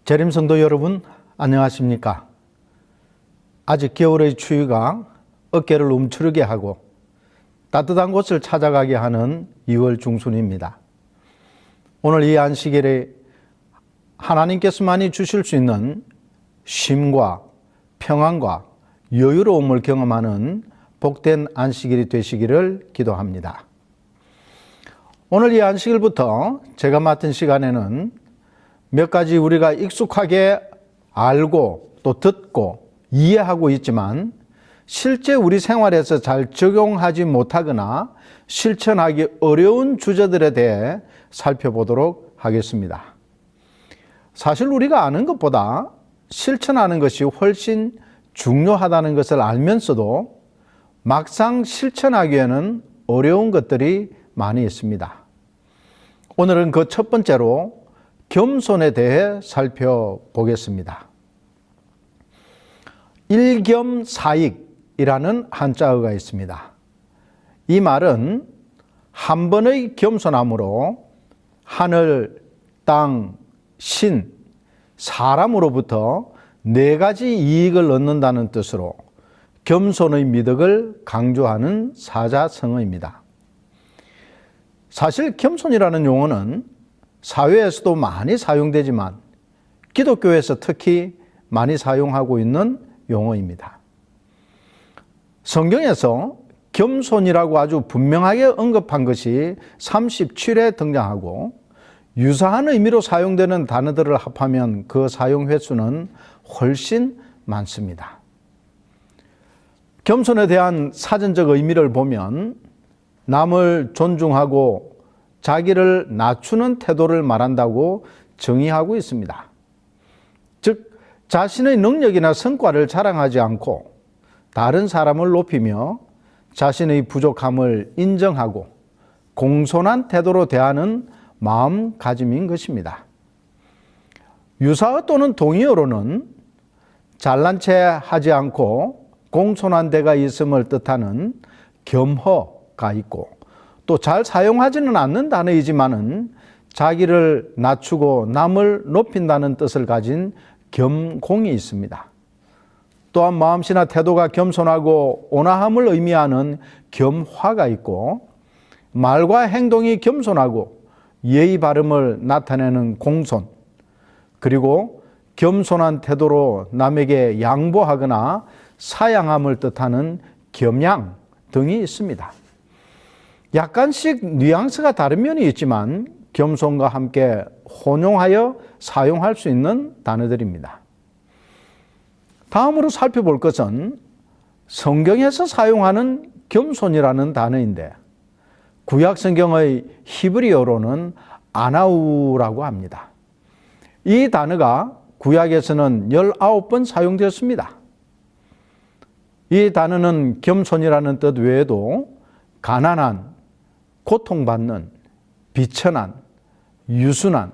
재림 성도 여러분, 안녕하십니까? 아직 겨울의 추위가 어깨를 움츠르게 하고 따뜻한 곳을 찾아가게 하는 2월 중순입니다. 오늘 이 안식일에 하나님께서만이 주실 수 있는 쉼과 평안과 여유로움을 경험하는 복된 안식일이 되시기를 기도합니다. 오늘 이 안식일부터 제가 맡은 시간에는 몇 가지 우리가 익숙하게 알고 또 듣고 이해하고 있지만 실제 우리 생활에서 잘 적용하지 못하거나 실천하기 어려운 주제들에 대해 살펴보도록 하겠습니다. 사실 우리가 아는 것보다 실천하는 것이 훨씬 중요하다는 것을 알면서도 막상 실천하기에는 어려운 것들이 많이 있습니다. 오늘은 그 첫 번째로 겸손에 대해 살펴보겠습니다. 일겸사익이라는 한자어가 있습니다. 이 말은 한 번의 겸손함으로 하늘, 땅, 신, 사람으로부터 네 가지 이익을 얻는다는 뜻으로 겸손의 미덕을 강조하는 사자성어입니다. 사실 겸손이라는 용어는 사회에서도 많이 사용되지만 기독교에서 특히 많이 사용하고 있는 용어입니다. 성경에서 겸손이라고 아주 분명하게 언급한 것이 37회 등장하고 유사한 의미로 사용되는 단어들을 합하면 그 사용 횟수는 훨씬 많습니다. 겸손에 대한 사전적 의미를 보면 남을 존중하고 자기를 낮추는 태도를 말한다고 정의하고 있습니다. 즉, 자신의 능력이나 성과를 자랑하지 않고 다른 사람을 높이며 자신의 부족함을 인정하고 공손한 태도로 대하는 마음가짐인 것입니다. 유사어 또는 동의어로는 잘난 체 하지 않고 공손한 데가 있음을 뜻하는 겸허가 있고 또 잘 사용하지는 않는 단어이지만은 자기를 낮추고 남을 높인다는 뜻을 가진 겸공이 있습니다. 또한 마음씨나 태도가 겸손하고 온화함을 의미하는 겸화가 있고 말과 행동이 겸손하고 예의 바름을 나타내는 공손, 그리고 겸손한 태도로 남에게 양보하거나 사양함을 뜻하는 겸양 등이 있습니다. 약간씩 뉘앙스가 다른 면이 있지만 겸손과 함께 혼용하여 사용할 수 있는 단어들입니다. 다음으로 살펴볼 것은 성경에서 사용하는 겸손이라는 단어인데 구약 성경의 히브리어로는 아나우라고 합니다. 이 단어가 구약에서는 19번 사용되었습니다. 이 단어는 겸손이라는 뜻 외에도 가난한, 고통받는, 비천한, 유순한,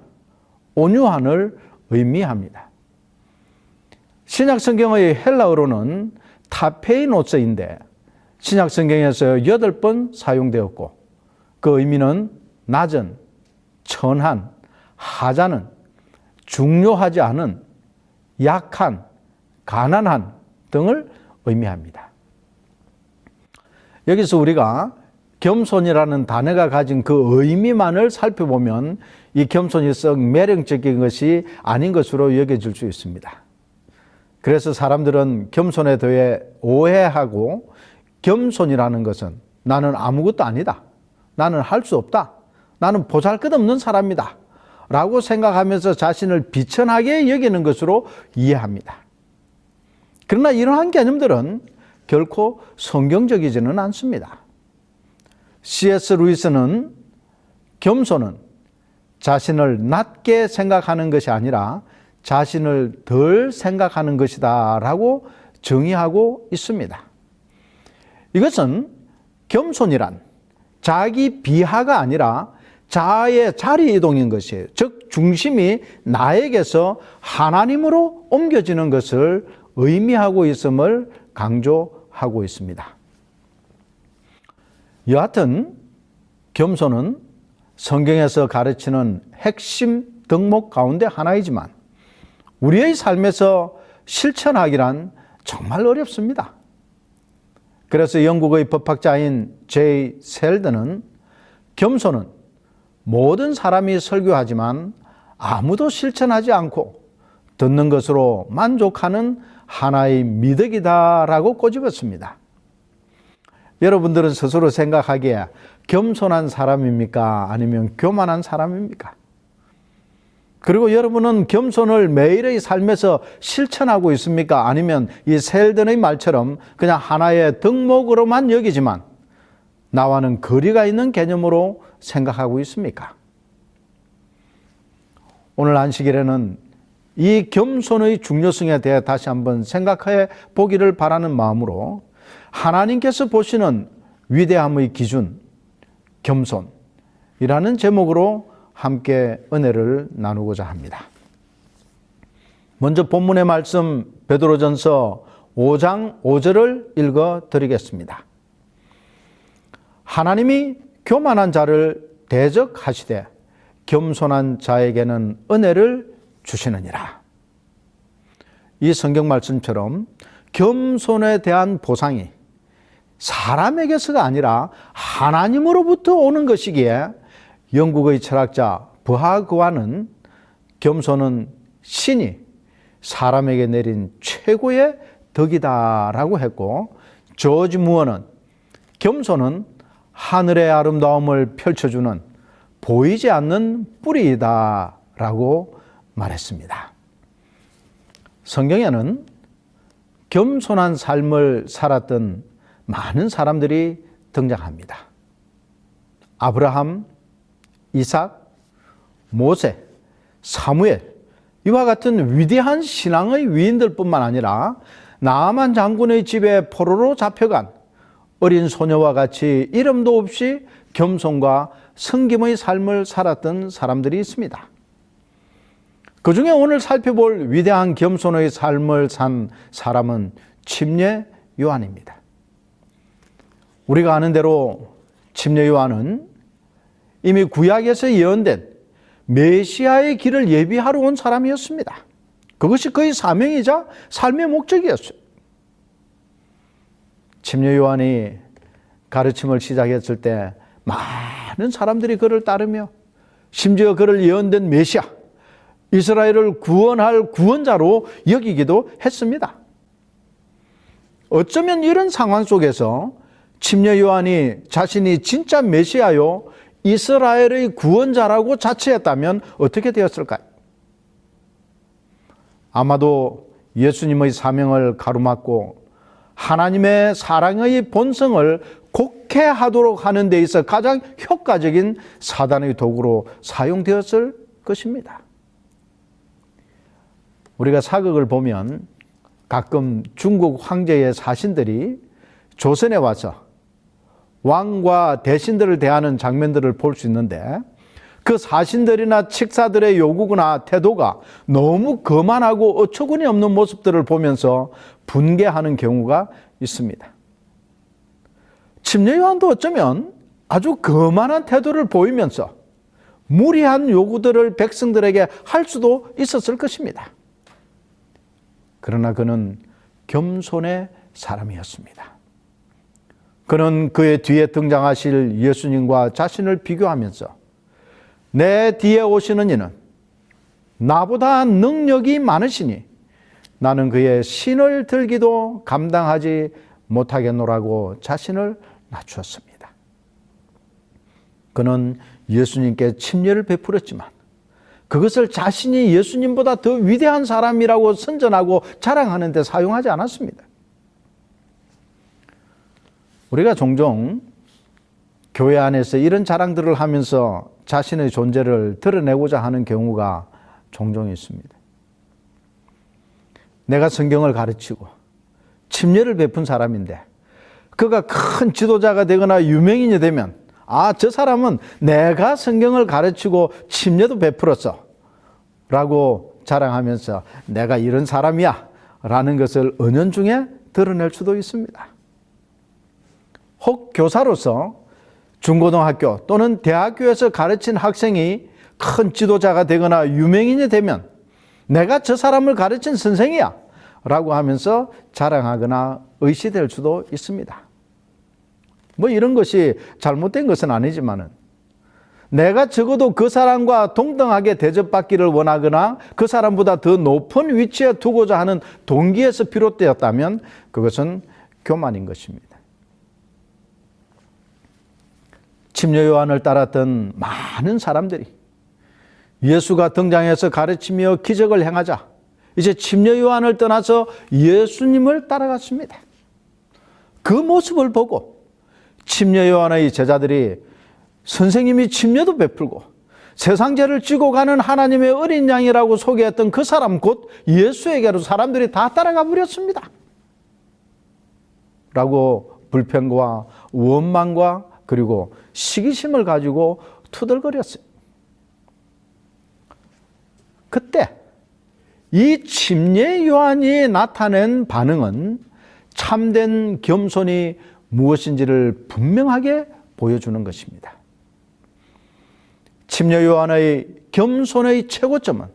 온유한을 의미합니다. 신약 성경의 헬라어로는 타페이노스인데 신약 성경에서 8번 사용되었고 그 의미는 낮은, 천한, 하찮은, 중요하지 않은, 약한, 가난한 등을 의미합니다. 여기서 우리가 겸손이라는 단어가 가진 그 의미만을 살펴보면 이 겸손이 썩 매력적인 것이 아닌 것으로 여겨질 수 있습니다. 그래서 사람들은 겸손에 대해 오해하고 겸손이라는 것은 나는 아무것도 아니다. 나는 할 수 없다. 나는 보잘것없는 사람이다. 라고 생각하면서 자신을 비천하게 여기는 것으로 이해합니다. 그러나 이러한 개념들은 결코 성경적이지는 않습니다. C.S. 루이스는 겸손은 자신을 낮게 생각하는 것이 아니라 자신을 덜 생각하는 것이다 라고 정의하고 있습니다. 이것은 겸손이란 자기 비하가 아니라 자아의 자리 이동인 것이에요. 즉 중심이 나에게서 하나님으로 옮겨지는 것을 의미하고 있음을 강조하고 있습니다. 여하튼 겸손은 성경에서 가르치는 핵심 덕목 가운데 하나이지만 우리의 삶에서 실천하기란 정말 어렵습니다. 그래서 영국의 법학자인 제이 셀드는 겸손은 모든 사람이 설교하지만 아무도 실천하지 않고 듣는 것으로 만족하는 하나의 미덕이다라고 꼬집었습니다. 여러분들은 스스로 생각하기에 겸손한 사람입니까? 아니면 교만한 사람입니까? 그리고 여러분은 겸손을 매일의 삶에서 실천하고 있습니까? 아니면 이 셀든의 말처럼 그냥 하나의 덕목으로만 여기지만 나와는 거리가 있는 개념으로 생각하고 있습니까? 오늘 안식일에는 이 겸손의 중요성에 대해 다시 한번 생각해 보기를 바라는 마음으로 하나님께서 보시는 위대함의 기준, 겸손이라는 제목으로 함께 은혜를 나누고자 합니다. 먼저 본문의 말씀 베드로전서 5장 5절을 읽어 드리겠습니다. 하나님이 교만한 자를 대적하시되 겸손한 자에게는 은혜를 주시느니라. 이 성경 말씀처럼 겸손에 대한 보상이 사람에게서가 아니라 하나님으로부터 오는 것이기에 영국의 철학자 버하그와는 겸손은 신이 사람에게 내린 최고의 덕이다라고 했고, 조지 무어는 겸손은 하늘의 아름다움을 펼쳐주는 보이지 않는 뿌리이다라고 말했습니다. 성경에는 겸손한 삶을 살았던 많은 사람들이 등장합니다. 아브라함, 이삭, 모세, 사무엘, 이와 같은 위대한 신앙의 위인들뿐만 아니라 나아만 장군의 집에 포로로 잡혀간 어린 소녀와 같이 이름도 없이 겸손과 섬김의 삶을 살았던 사람들이 있습니다. 그 중에 오늘 살펴볼 위대한 겸손의 삶을 산 사람은 침례 요한입니다. 우리가 아는 대로 침례 요한은 이미 구약에서 예언된 메시아의 길을 예비하러 온 사람이었습니다. 그것이 그의 사명이자 삶의 목적이었어요. 침례 요한이 가르침을 시작했을 때 많은 사람들이 그를 따르며 심지어 그를 예언된 메시아, 이스라엘을 구원할 구원자로 여기기도 했습니다. 어쩌면 이런 상황 속에서 침례 요한이 자신이 진짜 메시아요 이스라엘의 구원자라고 자처했다면 어떻게 되었을까요? 아마도 예수님의 사명을 가로막고 하나님의 사랑의 본성을 곡해하도록 하는 데 있어 가장 효과적인 사단의 도구로 사용되었을 것입니다. 우리가 사극을 보면 가끔 중국 황제의 사신들이 조선에 와서 왕과 대신들을 대하는 장면들을 볼 수 있는데, 그 사신들이나 칙사들의 요구나 태도가 너무 거만하고 어처구니 없는 모습들을 보면서 분개하는 경우가 있습니다. 침례 요한도 어쩌면 아주 거만한 태도를 보이면서 무리한 요구들을 백성들에게 할 수도 있었을 것입니다. 그러나 그는 겸손의 사람이었습니다. 그는 그의 뒤에 등장하실 예수님과 자신을 비교하면서 내 뒤에 오시는 이는 나보다 능력이 많으시니 나는 그의 신을 들기도 감당하지 못하겠노라고 자신을 낮추었습니다. 그는 예수님께 침례를 베풀었지만 그것을 자신이 예수님보다 더 위대한 사람이라고 선전하고 자랑하는 데 사용하지 않았습니다. 우리가 종종 교회 안에서 이런 자랑들을 하면서 자신의 존재를 드러내고자 하는 경우가 종종 있습니다. 내가 성경을 가르치고 침례를 베푼 사람인데 그가 큰 지도자가 되거나 유명인이 되면 저 사람은 내가 성경을 가르치고 침례도 베풀었어 라고 자랑하면서 내가 이런 사람이야 라는 것을 은연중에 드러낼 수도 있습니다. 혹 교사로서 중고등학교 또는 대학교에서 가르친 학생이 큰 지도자가 되거나 유명인이 되면 내가 저 사람을 가르친 선생이야 라고 하면서 자랑하거나 의시될 수도 있습니다. 뭐 이런 것이 잘못된 것은 아니지만은 내가 적어도 그 사람과 동등하게 대접받기를 원하거나 그 사람보다 더 높은 위치에 두고자 하는 동기에서 비롯되었다면 그것은 교만인 것입니다. 침례 요한을 따랐던 많은 사람들이 예수가 등장해서 가르치며 기적을 행하자 이제 침례 요한을 떠나서 예수님을 따라갔습니다. 그 모습을 보고 침례 요한의 제자들이 선생님이 침례도 베풀고 세상 죄를 지고 가는 하나님의 어린 양이라고 소개했던 그 사람 곧 예수에게로 사람들이 다 따라가 버렸습니다. 라고 불평과 원망과 그리고 시기심을 가지고 투덜거렸어요. 그때 이 침례 요한이 나타낸 반응은 참된 겸손이 무엇인지를 분명하게 보여주는 것입니다. 침례 요한의 겸손의 최고점은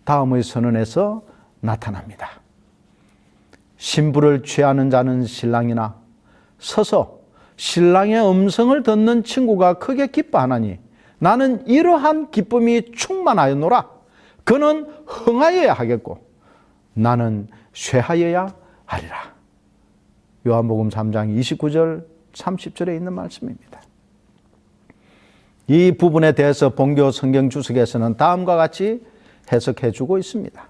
다음의 선언에서 나타납니다. 신부를 취하는 자는 신랑이나 서서 신랑의 음성을 듣는 친구가 크게 기뻐하나니 나는 이러한 기쁨이 충만하였노라. 그는 흥하여야 하겠고 나는 쇠하여야 하리라. 요한복음 3장 29절 30절에 있는 말씀입니다. 이 부분에 대해서 본교 성경 주석에서는 다음과 같이 해석해 주고 있습니다.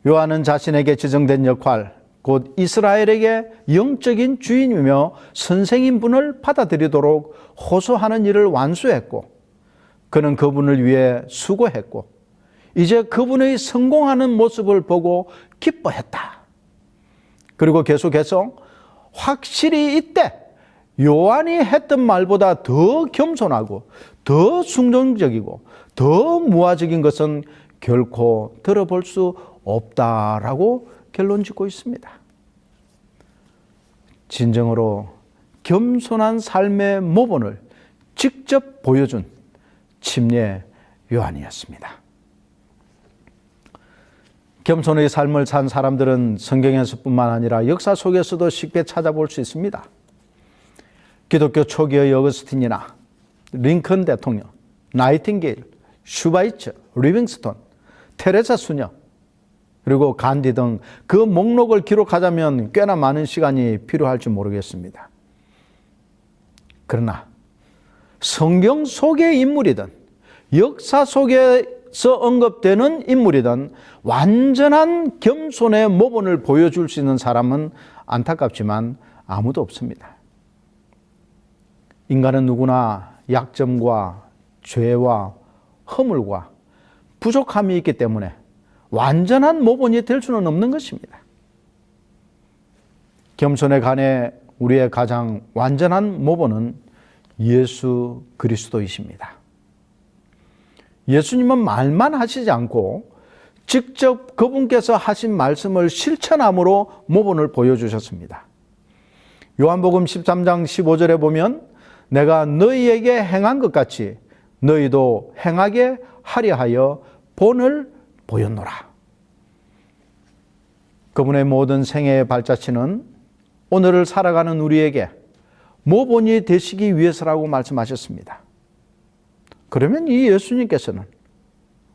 요한은 자신에게 지정된 역할, 곧 이스라엘에게 영적인 주인이며 선생인 분을 받아들이도록 호소하는 일을 완수했고 그는 그분을 위해 수고했고 이제 그분의 성공하는 모습을 보고 기뻐했다. 그리고 계속해서 확실히 이때 요한이 했던 말보다 더 겸손하고 더 순종적이고 더 무화적인 것은 결코 들어볼 수 없다라고 결론 짓고 있습니다. 진정으로 겸손한 삶의 모본을 직접 보여준 침례 요한이었습니다. 겸손의 삶을 산 사람들은 성경에서뿐만 아니라 역사 속에서도 쉽게 찾아볼 수 있습니다. 기독교 초기의 어거스틴이나 링컨 대통령, 나이팅게일, 슈바이처, 리빙스톤, 테레사 수녀, 그리고 간디 등 그 목록을 기록하자면 꽤나 많은 시간이 필요할지 모르겠습니다. 그러나 성경 속의 인물이든 역사 속에서 언급되는 인물이든 완전한 겸손의 모본을 보여줄 수 있는 사람은 안타깝지만 아무도 없습니다. 인간은 누구나 약점과 죄와 허물과 부족함이 있기 때문에 완전한 모본이 될 수는 없는 것입니다. 겸손에 관해 우리의 가장 완전한 모본은 예수 그리스도이십니다. 예수님은 말만 하시지 않고 직접 그분께서 하신 말씀을 실천함으로 모본을 보여주셨습니다. 요한복음 13장 15절에 보면 내가 너희에게 행한 것 같이 너희도 행하게 하려 하여 본을 보였노라. 그분의 모든 생애의 발자취는 오늘을 살아가는 우리에게 모본이 되시기 위해서라고 말씀하셨습니다. 그러면 이 예수님께서는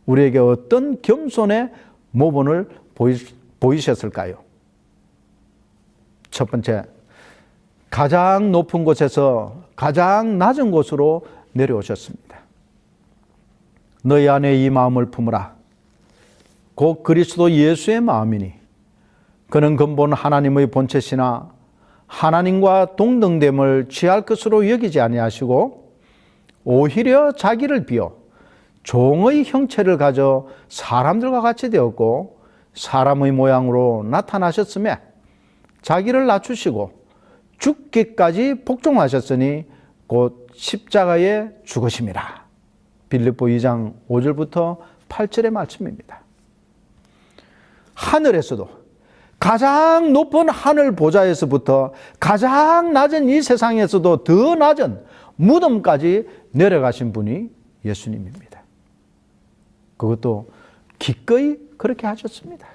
우리에게 어떤 겸손의 모본을 보이셨을까요? 첫 번째, 가장 높은 곳에서 가장 낮은 곳으로 내려오셨습니다. 너희 안에 이 마음을 품으라. 곧 그리스도 예수의 마음이니 그는 근본 하나님의 본체시나 하나님과 동등됨을 취할 것으로 여기지 아니하시고 오히려 자기를 비워 종의 형체를 가져 사람들과 같이 되었고 사람의 모양으로 나타나셨으며 자기를 낮추시고 죽기까지 복종하셨으니 곧 십자가에 죽으심이라. 빌립보 2장 5절부터 8절의 말씀입니다. 하늘에서도 가장 높은 하늘 보좌에서부터 가장 낮은 이 세상에서도 더 낮은 무덤까지 내려가신 분이 예수님입니다. 그것도 기꺼이 그렇게 하셨습니다.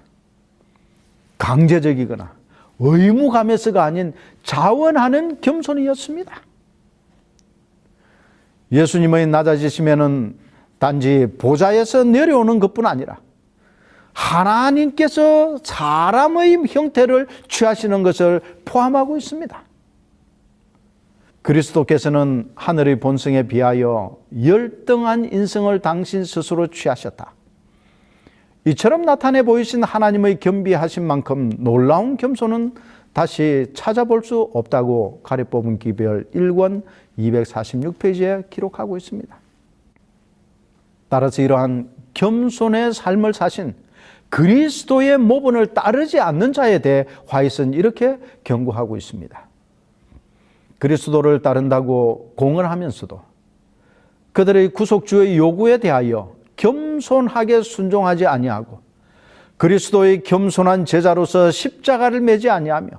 강제적이거나 의무감에서가 아닌 자원하는 겸손이었습니다. 예수님의 낮아지심에는 단지 보좌에서 내려오는 것뿐 아니라 하나님께서 사람의 형태를 취하시는 것을 포함하고 있습니다. 그리스도께서는 하늘의 본성에 비하여 열등한 인성을 당신 스스로 취하셨다. 이처럼 나타내 보이신 하나님의 겸비하신 만큼 놀라운 겸손은 다시 찾아볼 수 없다고 가리뽑은 기별 1권 246페이지에 기록하고 있습니다. 따라서 이러한 겸손의 삶을 사신 그리스도의 모본을 따르지 않는 자에 대해 화이트는 이렇게 경고하고 있습니다. 그리스도를 따른다고 공언하면서도 그들의 구속주의 요구에 대하여 겸손하게 순종하지 아니하고 그리스도의 겸손한 제자로서 십자가를 매지 아니하며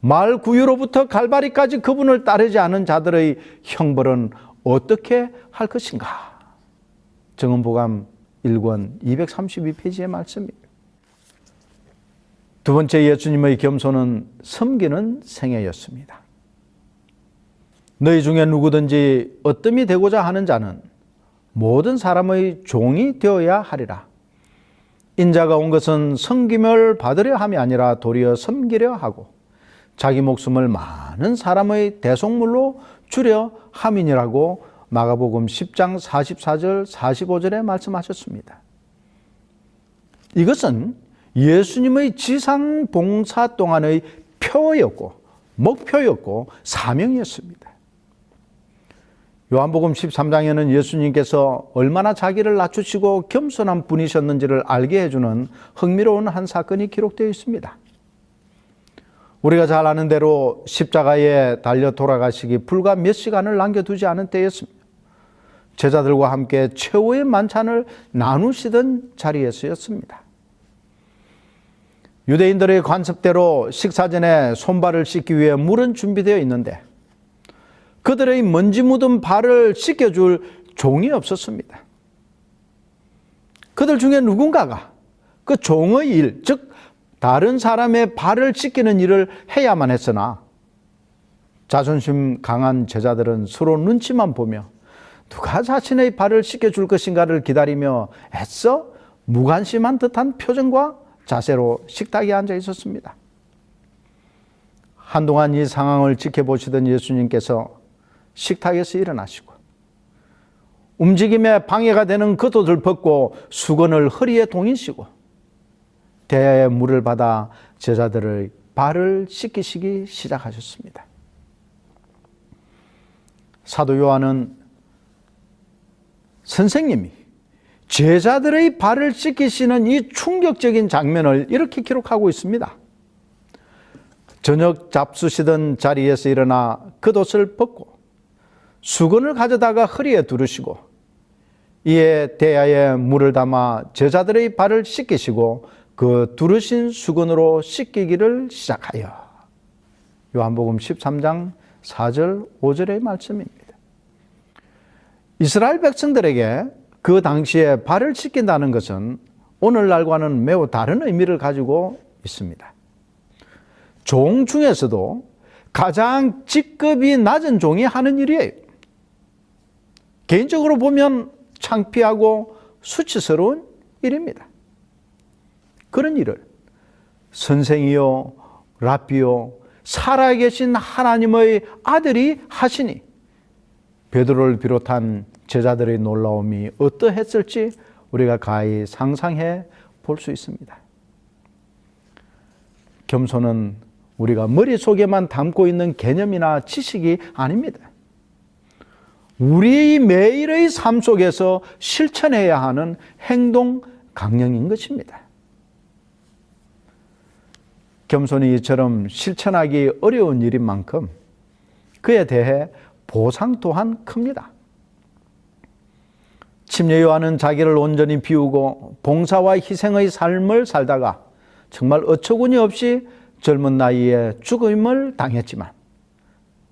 말 구유로부터 갈바리까지 그분을 따르지 않은 자들의 형벌은 어떻게 할 것인가? 정언보감 1권 232페이지의 말씀입니다. 두 번째 예수님의 겸손은 섬기는 생애였습니다. 너희 중에 누구든지 어뜸이 되고자 하는 자는 모든 사람의 종이 되어야 하리라. 인자가 온 것은 섬김을 받으려 함이 아니라 도리어 섬기려 하고 자기 목숨을 많은 사람의 대속물로 주려 함이니라고 마가복음 10장 44절 45절에 말씀하셨습니다. 이것은 예수님의 지상 봉사 동안의 표였고 목표였고 사명이었습니다. 요한복음 13장에는 예수님께서 얼마나 자기를 낮추시고 겸손한 분이셨는지를 알게 해주는 흥미로운 한 사건이 기록되어 있습니다. 우리가 잘 아는 대로 십자가에 달려 돌아가시기 불과 몇 시간을 남겨두지 않은 때였습니다. 제자들과 함께 최후의 만찬을 나누시던 자리에서였습니다. 유대인들의 관습대로 식사 전에 손발을 씻기 위해 물은 준비되어 있는데 그들의 먼지 묻은 발을 씻겨줄 종이 없었습니다. 그들 중에 누군가가 그 종의 일, 즉 다른 사람의 발을 씻기는 일을 해야만 했으나 자존심 강한 제자들은 서로 눈치만 보며 누가 자신의 발을 씻겨줄 것인가를 기다리며 애써 무관심한 듯한 표정과 자세로 식탁에 앉아 있었습니다. 한동안 이 상황을 지켜보시던 예수님께서 식탁에서 일어나시고 움직임에 방해가 되는 겉옷을 벗고 수건을 허리에 동이시고 대야에 물을 받아 제자들의 발을 씻기시기 시작하셨습니다. 사도 요한은 선생님이 제자들의 발을 씻기시는 이 충격적인 장면을 이렇게 기록하고 있습니다. 저녁 잡수시던 자리에서 일어나 겉옷을 벗고 수건을 가져다가 허리에 두르시고 이에 대야에 물을 담아 제자들의 발을 씻기시고 그 두르신 수건으로 씻기기를 시작하여 요한복음 13장 4절 5절의 말씀입니다. 이스라엘 백성들에게 그 당시에 발을 씻긴다는 것은 오늘날과는 매우 다른 의미를 가지고 있습니다. 종 중에서도 가장 직급이 낮은 종이 하는 일이에요. 개인적으로 보면 창피하고 수치스러운 일입니다. 그런 일을 선생이요 랍비요 살아계신 하나님의 아들이 하시니 베드로를 비롯한 제자들의 놀라움이 어떠했을지 우리가 가히 상상해 볼 수 있습니다. 겸손은 우리가 머릿속에만 담고 있는 개념이나 지식이 아닙니다. 우리 매일의 삶 속에서 실천해야 하는 행동 강령인 것입니다. 겸손이 이처럼 실천하기 어려운 일인 만큼 그에 대해 보상 또한 큽니다. 침례 요한은 자기를 온전히 비우고 봉사와 희생의 삶을 살다가 정말 어처구니 없이 젊은 나이에 죽음을 당했지만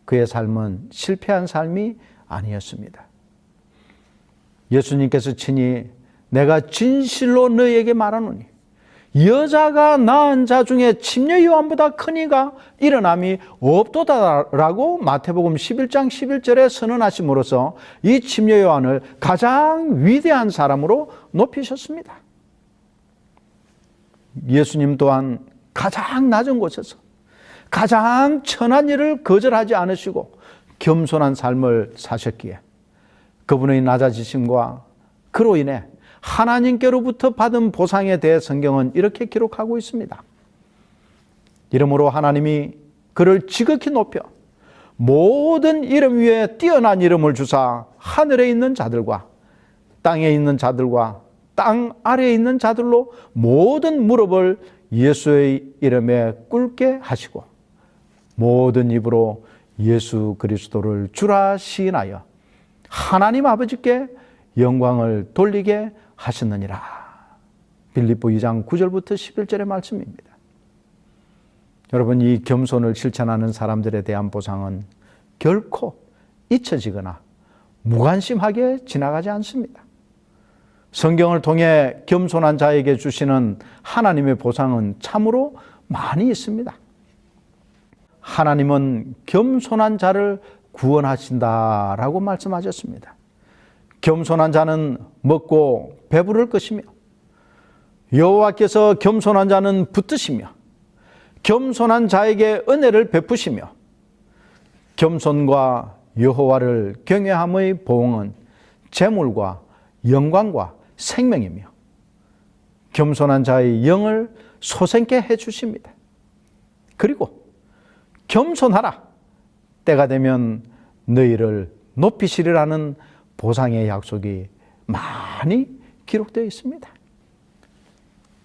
그의 삶은 실패한 삶이 아니었습니다. 예수님께서 친히 내가 진실로 너희에게 말하노니 여자가 낳은 자 중에 침례 요한보다 큰 이가 일어남이 없도다라고 마태복음 11장 11절에 선언하심으로써 이 침례 요한을 가장 위대한 사람으로 높이셨습니다. 예수님 또한 가장 낮은 곳에서 가장 천한 일을 거절하지 않으시고 겸손한 삶을 사셨기에 그분의 낮아지심과 그로 인해 하나님께로부터 받은 보상에 대해 성경은 이렇게 기록하고 있습니다. 이러므로 하나님이 그를 지극히 높여 모든 이름 위에 뛰어난 이름을 주사 하늘에 있는 자들과 땅에 있는 자들과 땅 아래에 있는 자들로 모든 무릎을 예수의 이름에 꿇게 하시고 모든 입으로 예수 그리스도를 주라 시인하여 하나님 아버지께 영광을 돌리게 하셨느니라. 빌립보 2장 9절부터 11절의 말씀입니다. 여러분, 이 겸손을 실천하는 사람들에 대한 보상은 결코 잊혀지거나 무관심하게 지나가지 않습니다. 성경을 통해 겸손한 자에게 주시는 하나님의 보상은 참으로 많이 있습니다. 하나님은 겸손한 자를 구원하신다라고 말씀하셨습니다. 겸손한 자는 먹고 배부를 것이며 여호와께서 겸손한 자는 붙드시며 겸손한 자에게 은혜를 베푸시며 겸손과 여호와를 경외함의 보응은 재물과 영광과 생명이며 겸손한 자의 영을 솟게 해주십니다. 그리고 겸손하라, 때가 되면 너희를 높이시리라는 보상의 약속이 많이 기록되어 있습니다.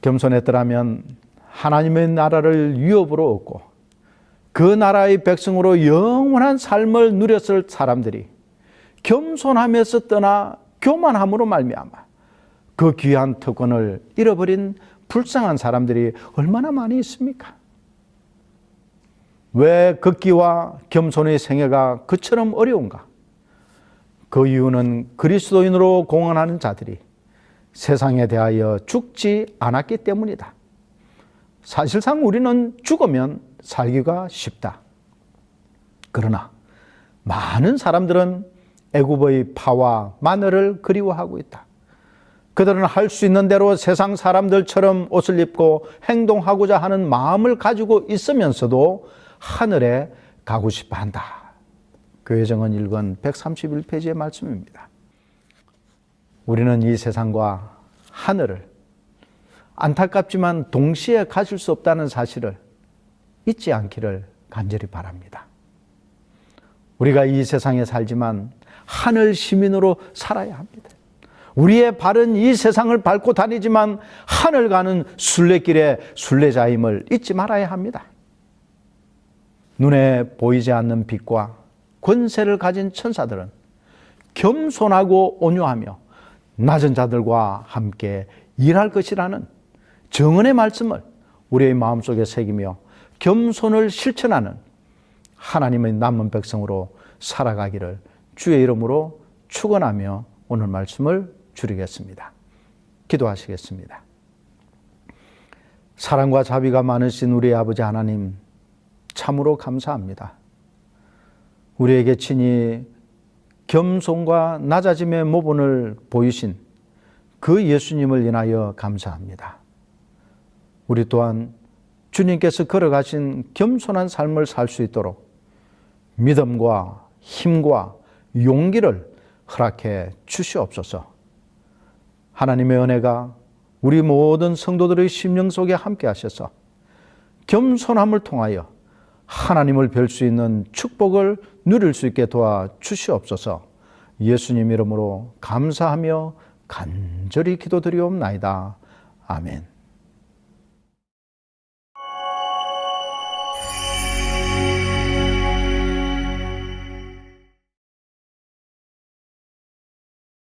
겸손했더라면 하나님의 나라를 유업으로 얻고 그 나라의 백성으로 영원한 삶을 누렸을 사람들이 겸손함에서 떠나 교만함으로 말미암아 그 귀한 특권을 잃어버린 불쌍한 사람들이 얼마나 많이 있습니까? 왜 걷기와 겸손의 생애가 그처럼 어려운가? 그 이유는 그리스도인으로 공언하는 자들이 세상에 대하여 죽지 않았기 때문이다. 사실상 우리는 죽으면 살기가 쉽다. 그러나 많은 사람들은 애굽의 파와 마늘을 그리워하고 있다. 그들은 할 수 있는 대로 세상 사람들처럼 옷을 입고 행동하고자 하는 마음을 가지고 있으면서도 하늘에 가고 싶어 한다. 교회정언 1권 131페이지의 말씀입니다. 우리는 이 세상과 하늘을 안타깝지만 동시에 가질 수 없다는 사실을 잊지 않기를 간절히 바랍니다. 우리가 이 세상에 살지만 하늘 시민으로 살아야 합니다. 우리의 발은 이 세상을 밟고 다니지만 하늘 가는 순례길의 순례자임을 잊지 말아야 합니다. 눈에 보이지 않는 빛과 권세를 가진 천사들은 겸손하고 온유하며 낮은 자들과 함께 일할 것이라는 정언의 말씀을 우리의 마음속에 새기며 겸손을 실천하는 하나님의 남은 백성으로 살아가기를 주의 이름으로 축원하며 오늘 말씀을 줄이겠습니다. 기도하시겠습니다. 사랑과 자비가 많으신 우리 아버지 하나님, 참으로 감사합니다. 우리에게 친히 겸손과 낮아짐의 모본을 보이신 그 예수님을 인하여 감사합니다. 우리 또한 주님께서 걸어가신 겸손한 삶을 살 수 있도록 믿음과 힘과 용기를 허락해 주시옵소서. 하나님의 은혜가 우리 모든 성도들의 심령 속에 함께 하셔서 겸손함을 통하여 하나님을 뵐 수 있는 축복을 누릴 수 있게 도와 주시옵소서. 예수님 이름으로 감사하며 간절히 기도드리옵나이다. 아멘.